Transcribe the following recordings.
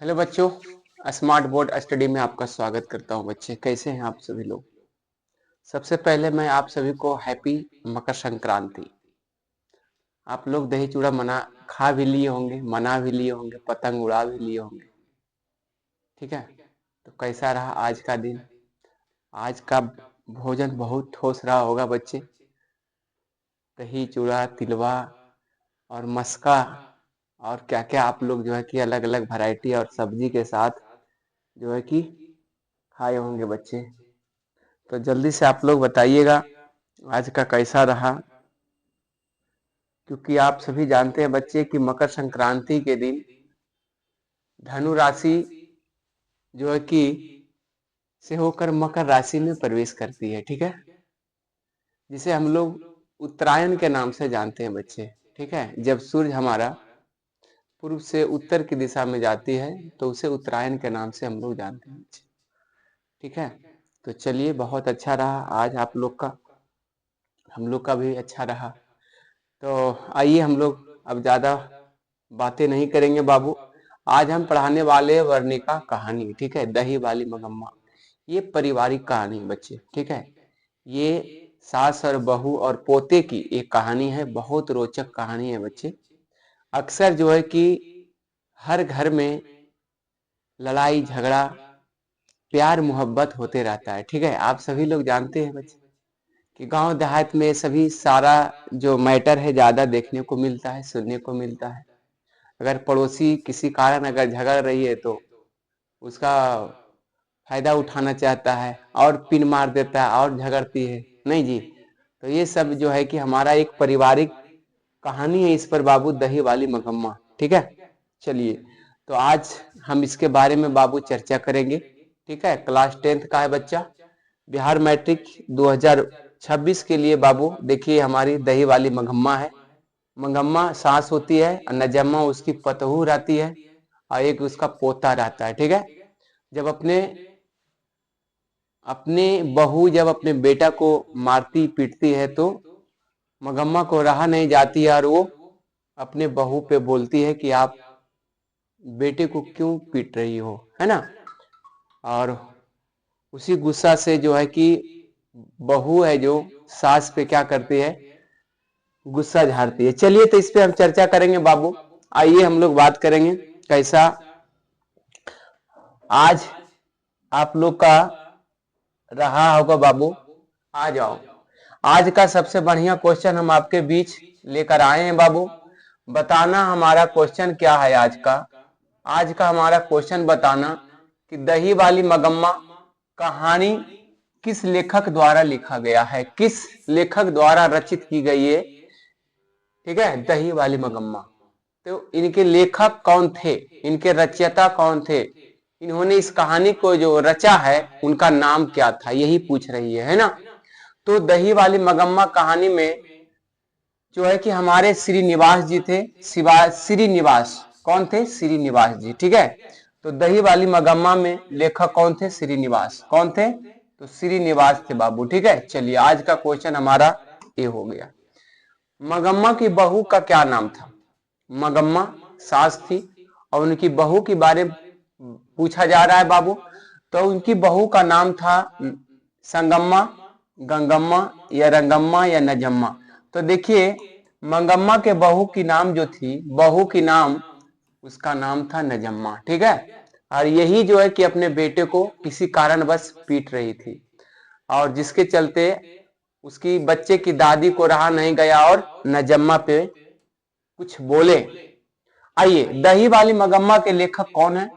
Hello बच्चों, smart board study में आपका स्वागत करता हूं। बच्चे कैसे हैं आप सभी लोग। सबसे पहले मैं आप सभी को हैप्पी मकर संक्रांति। आप लोग दही चूड़ा मना खा भी लिए होंगे, मना भी लिए होंगे, पतंग उड़ा भी लिए होंगे। ठीक है, तो कैसा रहा आज का दिन। आज का भोजन बहुत ठोस रहा होगा बच्चे। दही चूड़ा, तिलवा और मस्का और क्या क्या आप लोग जो है कि अलग अलग वैरायटी और सब्जी के साथ जो है कि खाए होंगे बच्चे। तो जल्दी से आप लोग बताइएगा आज का कैसा रहा, क्योंकि आप सभी जानते हैं बच्चे कि मकर संक्रांति के दिन धनु राशि जो है कि से होकर मकर राशि में प्रवेश करती है। ठीक है, जिसे हम लोग उत्तरायण के नाम से जानते हैं बच्चे। ठीक है, जब सूर्य हमारा पूर्व से उत्तर की दिशा में जाती है तो उसे उत्तरायण के नाम से हम लोग जानते हैं बच्चे। ठीक है, तो चलिए, बहुत अच्छा रहा आज आप लोग का, हम लोग का भी अच्छा रहा। तो आइए हम लोग अब ज्यादा बातें नहीं करेंगे बाबू। आज हम पढ़ाने वाले वर्णिका कहानी, ठीक है, दही वाली मगम्मा। ये पारिवारिक कहानी बच्चे। ठीक है, ये सास और बहू और पोते की एक कहानी है। बहुत रोचक कहानी है बच्चे। अक्सर जो है कि हर घर में लड़ाई झगड़ा प्यार मोहब्बत होते रहता है। ठीक है, आप सभी लोग जानते हैं बच्चे कि गांव देहात में सभी सारा जो मैटर है ज्यादा देखने को मिलता है, सुनने को मिलता है। अगर पड़ोसी किसी कारण अगर झगड़ रही है तो उसका फायदा उठाना चाहता है और पिन मार देता है और झगड़ती है, नहीं जी। तो ये सब जो है कि हमारा एक पारिवारिक कहानी है इस पर बाबू, दही वाली मगम्मा। ठीक है, चलिए, तो आज हम इसके बारे में बाबू चर्चा करेंगे। ठीक है, क्लास 10th का है बच्चा, बिहार मैट्रिक 2026 के लिए बाबू देखिए हमारी दही वाली मगम्मा है। मगम्मा सास होती है और नजम्मा उसकी पतहू रहती है और एक उसका पोता रहता है। ठीक है, जब अपने अपने बहू जब अपने बेटा को मारती पीटती है तो मगम्मा को रहा नहीं जाती है और वो अपने बहू पे बोलती है कि आप बेटे को क्यों पीट रही हो, है ना। और उसी गुस्सा से जो है कि बहू है जो सास पे क्या करती है, गुस्सा झाड़ती है। चलिए, तो इस पे हम चर्चा करेंगे बाबू। आइए हम लोग बात करेंगे कैसा आज आप लोग का रहा होगा बाबू। आ जाओ, आज का सबसे बढ़िया क्वेश्चन हम आपके बीच लेकर आए हैं बाबू। बताना हमारा क्वेश्चन क्या है आज का। आज का हमारा क्वेश्चन बताना कि दही वाली मगम्मा कहानी किस लेखक द्वारा लिखा गया है, किस लेखक द्वारा रचित की गई है। ठीक है, दही वाली मगम्मा। तो इनके लेखक कौन थे, इनके रचयिता कौन थे, इन्होंने इस कहानी को जो रचा है उनका नाम क्या था, यही पूछ रही है ना। तो दही वाली मगम्मा कहानी में जो है कि हमारे श्रीनिवास जी थे। श्रीनिवास कौन थे, श्रीनिवास जी। ठीक है, तो दही वाली मगम्मा में लेखक कौन थे, श्रीनिवास। कौन थे, तो श्रीनिवास थे बाबू। ठीक है, चलिए आज का क्वेश्चन हमारा ये हो गया। मगम्मा की बहू का क्या नाम था। मगम्मा सास थी और उनकी बहू के बारे में पूछा जा रहा है बाबू। तो उनकी बहू का नाम था संगम्मा, गंगम्मा या रंगम्मा या नजम्मा। तो देखिए, मंगम्मा के बहू की नाम जो थी, बहू की नाम उसका नाम था नजम्मा। ठीक है, और यही जो है कि अपने बेटे को किसी कारणवश पीट रही थी और जिसके चलते उसकी बच्चे की दादी को रहा नहीं गया और नजम्मा पे कुछ बोले। आइए, दही वाली मगम्मा के लेखक कौन है।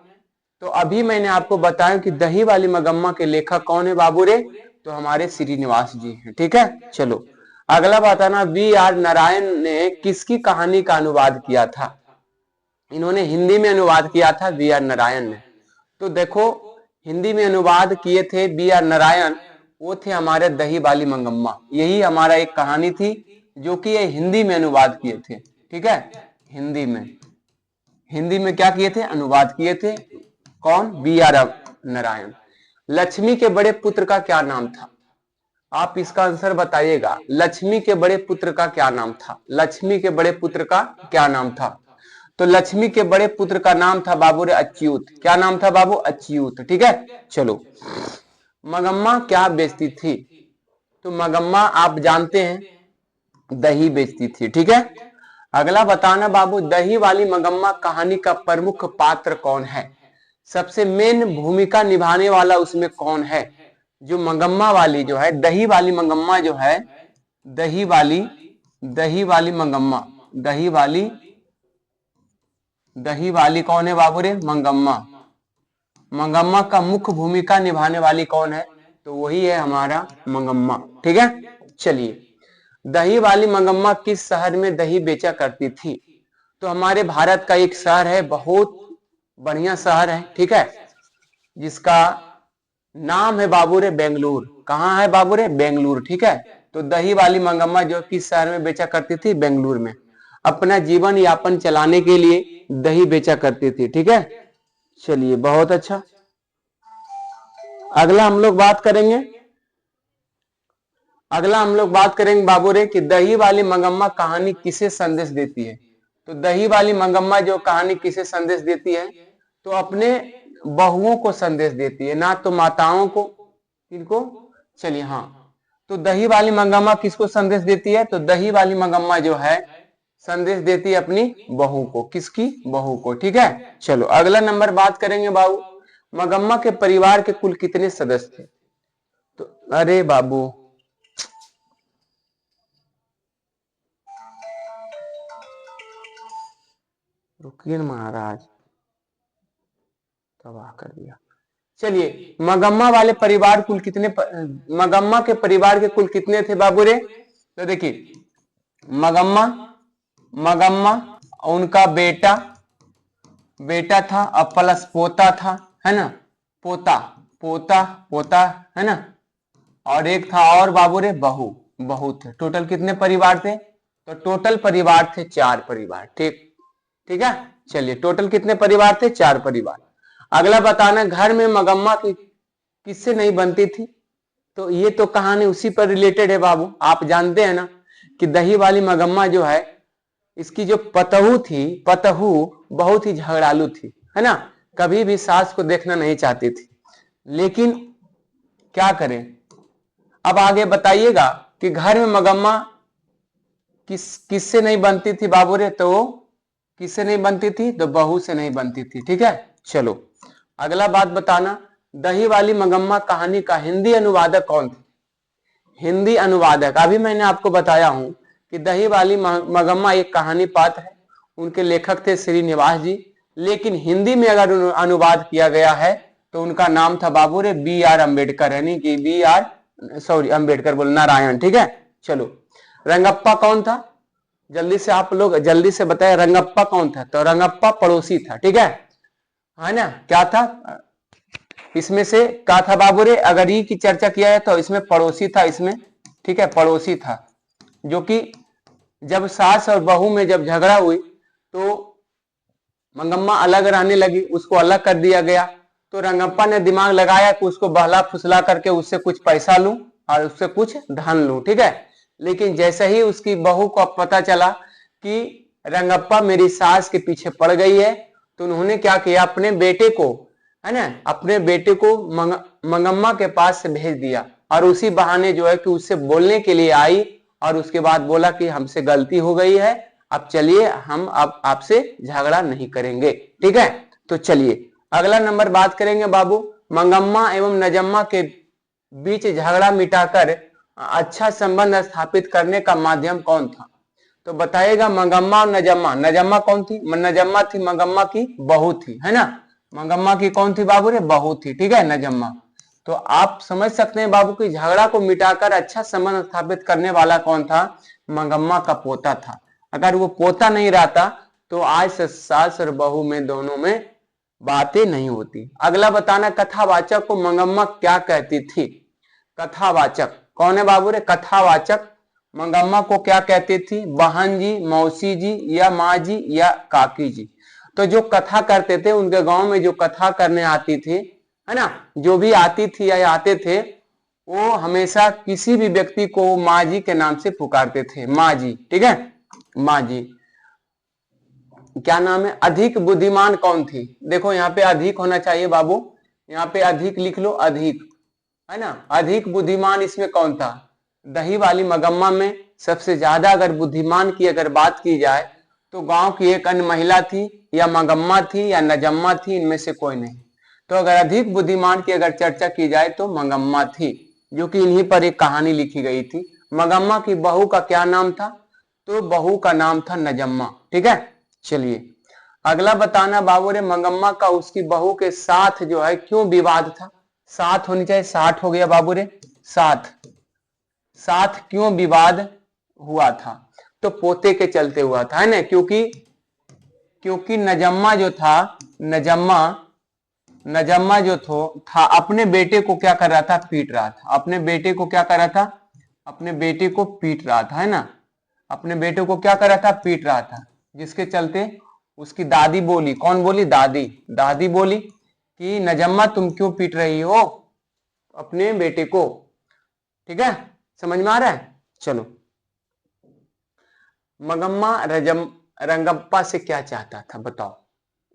तो अभी मैंने आपको बताया कि दही वाली मगम्मा के लेखक कौन है बाबू रे, तो हमारे श्रीनिवास जी हैं। ठीक है, चलो अगला बताना, बी आर नारायण ने किसकी कहानी का अनुवाद किया था। इन्होंने हिंदी में अनुवाद किया था बी आर नारायण ने। तो देखो, हिंदी में अनुवाद किए थे बी आर नारायण, वो थे हमारे दही वाली मंगम्मा। यही हमारा एक कहानी थी जो कि ये हिंदी में अनुवाद किए थे। ठीक है, हिंदी में क्या किए थे, अनुवाद किए थे। कौन, बी आर नारायण। लक्ष्मी के बड़े पुत्र का क्या नाम था, आप इसका आंसर बताइएगा। लक्ष्मी के बड़े पुत्र का क्या नाम था, लक्ष्मी के बड़े पुत्र का क्या नाम था। तो लक्ष्मी के बड़े पुत्र का नाम था बाबू रे अच्युत। क्या नाम था बाबू? अच्युत। ठीक है, चलो। मगम्मा क्या बेचती थी? तो मगम्मा आप जानते हैं दही बेचती थी। ठीक है, अगला बताना बाबू, दही वाली मगम्मा कहानी का प्रमुख पात्र कौन है? सबसे मेन भूमिका निभाने वाला उसमें कौन है? जो मगम्मा वाली जो है, दही वाली मगम्मा जो है, दही वाली मगम्मा, दही वाली कौन है बाबू रे? मंगम्मा। मंगम्मा का मुख्य भूमिका निभाने वाली कौन है? तो वही है हमारा मंगम्मा। ठीक है, चलिए। दही वाली मंगम्मा किस शहर में दही बेचा करती थी? तो हमारे भारत का एक शहर है, बहुत बढ़िया शहर है। ठीक है, जिसका नाम है बाबू रे बेंगलुरु। कहाँ है बाबू रे? बेंगलुरु। ठीक है, तो दही वाली मंगम्मा जो किस शहर में बेचा करती थी? बेंगलुरु में। अपना जीवन यापन चलाने के लिए दही बेचा करती थी। ठीक है, चलिए, बहुत अच्छा। अगला हम लोग बात करेंगे बाबू रे कि दही वाली मंगम्मा कहानी किसे संदेश देती है? तो दही वाली मंगम्मा जो कहानी किसे संदेश देती है? तो अपने बहुओं को संदेश देती है, ना तो माताओं को। इनको, चलिए, हाँ। तो दही वाली मंगम्मा किसको संदेश देती है? तो दही वाली मंगम्मा जो है संदेश देती है अपनी बहू को। किसकी? बहू को। ठीक है, चलो अगला नंबर बात करेंगे बाबू, मगम्मा के परिवार के कुल कितने सदस्य थे? तो अरे बाबू, रुकिए महाराज, तबाह कर दिया। चलिए, मगम्मा के परिवार के कुल कितने थे बाबू रे? तो देखिए, मगम्मा उनका बेटा था और प्लस पोता था, है ना? पोता है ना? और एक था और बाबू रे बहू थे। टोटल कितने परिवार थे? तो टोटल परिवार थे 4 परिवार। ठीक है, चलिए, टोटल कितने परिवार थे? 4 परिवार। अगला बताना, घर में मगम्मा की किससे नहीं बनती थी? तो ये तो कहानी उसी पर रिलेटेड है बाबू। आप जानते हैं ना कि दही वाली मगम्मा जो है, इसकी जो पतहू बहुत ही झगड़ालू थी, है ना? कभी भी सास को देखना नहीं चाहती थी। लेकिन क्या करें, अब आगे बताइएगा कि घर में मगम्मा किससे नहीं बनती थी बाबू रे? तो किससे नहीं बनती थी? तो बहू से नहीं बनती थी। ठीक है, चलो अगला बात बताना, दही वाली मगम्मा कहानी का हिंदी अनुवादक कौन थे? हिंदी अनुवादक, अभी मैंने आपको बताया हूं कि दही वाली मगम्मा एक कहानी पात्र है, उनके लेखक थे श्रीनिवास जी। लेकिन हिंदी में अगर अनुवाद किया गया है तो उनका नाम था बाबू रे B.R. अम्बेडकर, यानी कि अम्बेडकर बोल, नारायण। ठीक है, चलो। रंगप्पा कौन था? जल्दी से आप लोग जल्दी से बताए, रंगप्पा कौन था? तो रंगप्पा पड़ोसी था। ठीक है ना? क्या था इसमें से? क्या था बाबू रे? अगर ई की चर्चा किया है तो इसमें पड़ोसी था, इसमें। ठीक है, पड़ोसी था, जो कि जब सास और बहू में जब झगड़ा हुई तो मंगम्मा अलग रहने लगी, उसको अलग कर दिया गया। तो रंगप्पा ने दिमाग लगाया कि उसको बहला फुसला करके उससे कुछ पैसा लूं और उससे कुछ धन लूं। ठीक है, लेकिन जैसे ही उसकी बहू को पता चला कि रंगप्पा मेरी सास के पीछे पड़ गई है, तो उन्होंने क्या किया, अपने बेटे को, है ना, अपने बेटे को मंगम्मा के पास से भेज दिया। और उसी बहाने जो है कि उससे बोलने के लिए आई और उसके बाद बोला कि हमसे गलती हो गई है, अब चलिए हम अब आपसे झगड़ा नहीं करेंगे। ठीक है, तो चलिए अगला नंबर बात करेंगे बाबू, मंगम्मा एवं नजम्मा के बीच झगड़ा मिटाकर अच्छा संबंध स्थापित करने का माध्यम कौन था? तो बताइएगा, मंगम्मा और नजम्मा कौन थी? नजम्मा थी मंगम्मा की बहू थी, है ना? मंगम्मा की कौन थी बाबू रे? बहू थी। ठीक है, नजम्मा। तो आप समझ सकते हैं बाबू की झगड़ा को मिटाकर अच्छा संबंध स्थापित करने वाला कौन था? मंगम्मा का पोता था। अगर वो पोता नहीं रहता तो आज सास और बहू में दोनों में बातें नहीं होती। अगला बताना, कथावाचक को मंगम्मा क्या कहती थी? कथावाचक कौन है बाबू रे? कथावाचक मंगम्मा को क्या कहती थी? बहन जी, मौसी जी, या माँ जी, या काकी जी। तो जो कथा करते थे, उनके गांव में जो कथा करने आती थी, है ना, जो भी आती थी या आते थे, वो हमेशा किसी भी व्यक्ति को माँ जी के नाम से पुकारते थे, माँ जी। ठीक है, माँ जी। क्या नाम है, अधिक बुद्धिमान कौन थी। देखो यहाँ पे अधिक होना चाहिए बाबू, यहाँ पे अधिक लिख लो, अधिक, है ना। अधिक बुद्धिमान इसमें कौन था, दही वाली मगम्मा में सबसे ज्यादा अगर बुद्धिमान की अगर बात की जाए तो गांव की एक अन्य महिला थी, या मगम्मा थी, या नजम्मा थी, इनमें से कोई नहीं। तो अगर अधिक बुद्धिमान की अगर चर्चा की जाए तो मगम्मा थी, जो कि इन्हीं पर एक कहानी लिखी गई थी। मगम्मा की बहू का क्या नाम था, तो बहू का नाम था नजम्मा। ठीक है, चलिए अगला बताना बाबू रे, मगम्मा का उसकी बहू के साथ जो है क्यों विवाद था। साथ होनी चाहिए, 60 हो गया बाबू रे, साथ क्यों विवाद हुआ था, तो पोते के चलते हुआ था, है ना। क्योंकि नजम्मा जो था, नजम्मा जो था अपने बेटे को क्या कर रहा था, पीट रहा था। अपने बेटे को क्या कर रहा था, अपने बेटे को पीट रहा था, है ना। अपने बेटे को क्या कर रहा था, पीट रहा था, जिसके चलते उसकी दादी बोली, कौन बोली, दादी बोली कि नजम्मा तुम क्यों पीट रही हो अपने बेटे को। ठीक है, समझ में आ रहा है। चलो, मगम्मा रंगप्पा से क्या चाहता था बताओ।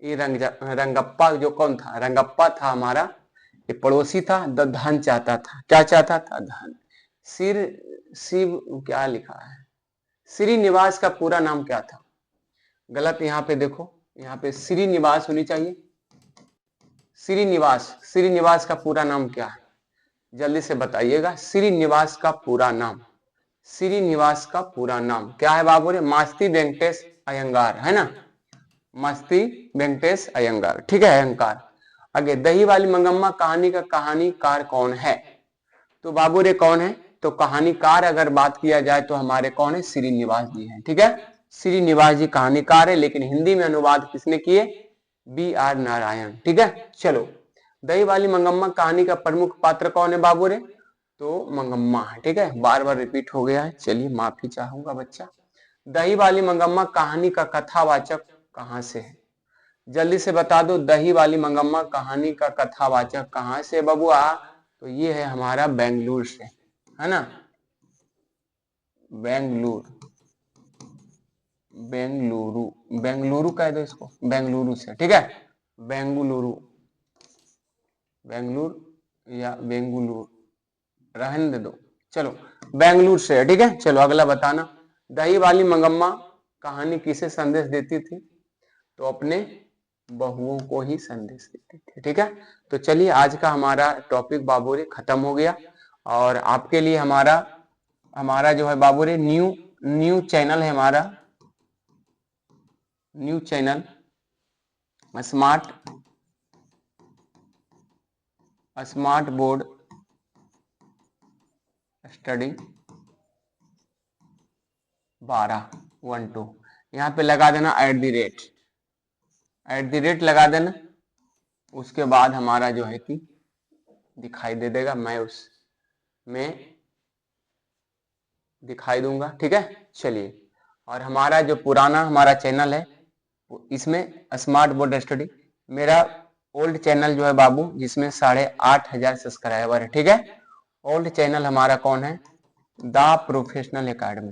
ये रंगप्पा जो कौन था, रंगप्पा था हमारा, ये पड़ोसी था, धन चाहता था। क्या चाहता था, धन। सिर शिव क्या लिखा है, श्रीनिवास का पूरा नाम क्या था, गलत। यहाँ पे देखो, यहाँ पे श्रीनिवास होनी चाहिए, श्रीनिवास का पूरा नाम क्या है, जल्दी से बताइएगा। श्रीनिवास का पूरा नाम, श्रीनिवास का पूरा नाम क्या है बाबू रे, मास्ती वेंकटेश अयंगार, है ना। मस्ती वेंकटेश अयंगार, ठीक है, अयंगार। आगे, दही वाली मंगम्मा कहानी का कहानीकार कौन है, तो बाबू रे कौन है, तो कहानीकार अगर बात किया जाए तो हमारे कौन है, श्रीनिवास जी हैं। ठीक है, श्रीनिवास जी कहानीकार है, लेकिन हिंदी में अनुवाद किसने किए, B.R. नारायण। ठीक है, चलो, दही वाली मंगम्मा कहानी का प्रमुख पात्र कौन है बाबू रे, तो मंगम्मा है। ठीक है, बार बार रिपीट हो गया है, चलिए माफी चाहूंगा बच्चा। दही वाली मंगम्मा कहानी का कथावाचक कहां से है, जल्दी से बता दो। दही वाली मंगम्मा कहानी का कथावाचक कहां से बबुआ, तो ये है हमारा बेंगलुरु से, है ना। बेंगलुरु कह दो इसको, बेंगलुरु से। ठीक है, बेंगलुरु या बेंगलुरु रहने दे दो, चलो बेंगलुरु से। ठीक है, चलो अगला बताना। दही वाली मंगम्मा कहानी किसे संदेश देती थी, तो अपने बहुओं को ही संदेश देती थी। ठीक है, तो चलिए आज का हमारा टॉपिक बाबूरे खत्म हो गया। और आपके लिए हमारा जो है बाबूरे न्यू चैनल है, हमारा new channel smart board study 1212, यहाँ पे लगा देना @ लगा देना। उसके बाद हमारा जो है कि दिखाई दे देगा, मैं उसमें दिखाई दूंगा। ठीक है, चलिए। और हमारा जो पुराना हमारा चैनल है, इसमें स्मार्ट बोर्ड स्टडी, मेरा ओल्ड चैनल जो है बाबू, जिसमें 8,500 सब्सक्राइबर है। ठीक है, ओल्ड चैनल हमारा कौन है, the professional academy.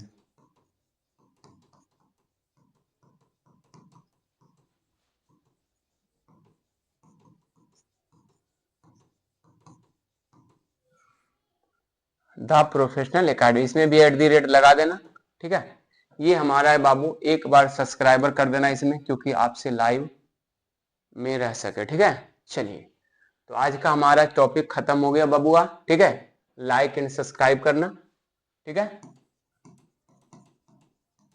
The professional academy, इसमें भी @ लगा देना। ठीक है, ये हमारा है बाबू, एक बार सब्सक्राइबर कर देना इसमें, क्योंकि आपसे लाइव में रह सके। ठीक है, चलिए, तो आज का हमारा टॉपिक खत्म हो गया बबुआ। ठीक है, लाइक एंड सब्सक्राइब करना। ठीक है,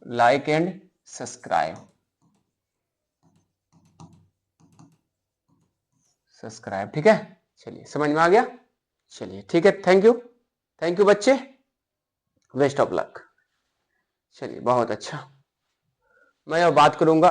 लाइक एंड सब्सक्राइब, ठीक है, चलिए समझ में आ गया। चलिए ठीक है, थैंक यू बच्चे, बेस्ट ऑफ लक। चलिए बहुत अच्छा, मैं अब बात करूंगा